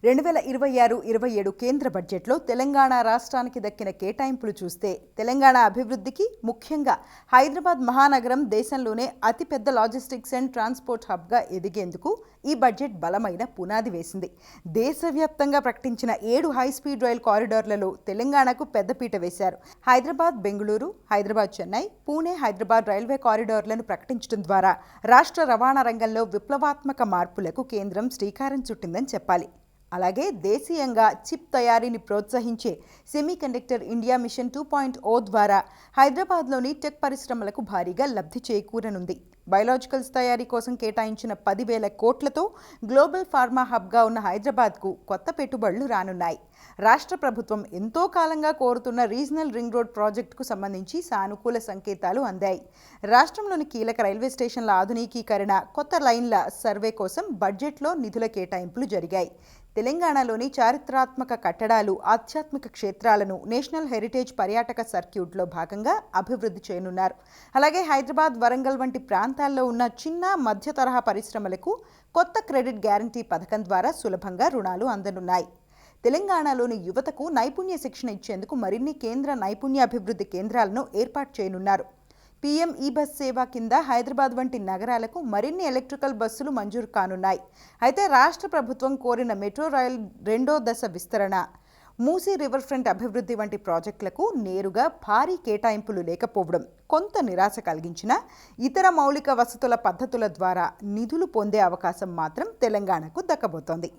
2026-27 కేంద్ర బడ్జెట్లో తెలంగాణ రాష్ట్రానికి దక్కిన కేటాయింపులు చూస్తే తెలంగాణ అభివృద్ధికి ముఖ్యంగా హైదరాబాద్ మహానగరం దేశంలోనే అతిపెద్ద లాజిస్టిక్స్ అండ్ ట్రాన్స్పోర్ట్ హబ్గా ఎదిగేందుకు ఈ బడ్జెట్ బలమైన పునాది వేసింది. దేశవ్యాప్తంగా ప్రకటించిన 7 హైస్పీడ్ రైల్ కారిడార్లలో తెలంగాణకు పెద్దపీట వేశారు. హైదరాబాద్ బెంగళూరు, హైదరాబాద్ చెన్నై, పూణే హైదరాబాద్ రైల్వే కారిడార్లను ప్రకటించడం ద్వారా రాష్ట్ర రవాణా రంగంలో విప్లవాత్మక మార్పులకు కేంద్రం శ్రీకారం చుట్టిందని చెప్పాలి. అలాగే దేశీయంగా చిప్ తయారీని ప్రోత్సహించే సెమీకండక్టర్ ఇండియా మిషన్ 2.0 ద్వారా హైదరాబాద్లోని టెక్ పరిశ్రమలకు భారీగా లబ్ధి చేకూరనుంది. బయోలాజికల్స్ తయారీ కోసం కేటాయించిన 10,000 కోట్లతో గ్లోబల్ ఫార్మా హబ్గా ఉన్న హైదరాబాద్కు కొత్త పెట్టుబడులు రానున్నాయి. రాష్ట్ర ప్రభుత్వం ఎంతో కాలంగా కోరుతున్న రీజనల్ రింగ్ రోడ్ ప్రాజెక్టుకు సంబంధించి సానుకూల సంకేతాలు అందాయి. రాష్ట్రంలోని కీలక రైల్వే స్టేషన్ల ఆధునికీకరణ, కొత్త లైన్ల సర్వే కోసం బడ్జెట్లో నిధుల కేటాయింపులు జరిగాయి. తెలంగాణలోని చారిత్రాత్మక కట్టడాలు, ఆధ్యాత్మిక క్షేత్రాలను నేషనల్ హెరిటేజ్ పర్యాటక సర్క్యూట్లో భాగంగా అభివృద్ధి చేయనున్నారు. అలాగే హైదరాబాద్, వరంగల్ వంటి ప్రాంతాల్లో ఉన్న చిన్న మధ్య తరహా పరిశ్రమలకు కొత్త క్రెడిట్ గ్యారంటీ పథకం ద్వారా సులభంగా రుణాలు అందనున్నాయి. తెలంగాణలోని యువతకు నైపుణ్య శిక్షణ ఇచ్చేందుకు మరిన్ని కేంద్ర నైపుణ్యాభివృద్ధి కేంద్రాలను ఏర్పాటు చేయనున్నారు. పీఎం ఈ బస్ సేవ కింద హైదరాబాద్ వంటి నగరాలకు మరిన్ని ఎలక్ట్రికల్ బస్సులు మంజూరు కానున్నాయి. అయితే రాష్ట్ర ప్రభుత్వం కోరిన మెట్రో రైల్ 2వ దశ విస్తరణ, మూసీ రివర్ ఫ్రంట్ అభివృద్ధి వంటి ప్రాజెక్టులకు నేరుగా భారీ కేటాయింపులు లేకపోవడం కొంత నిరాశ కలిగించినా ఇతర మౌలిక వసతుల పద్ధతుల ద్వారా నిధులు పొందే అవకాశం మాత్రం తెలంగాణకు దక్కబోతోంది.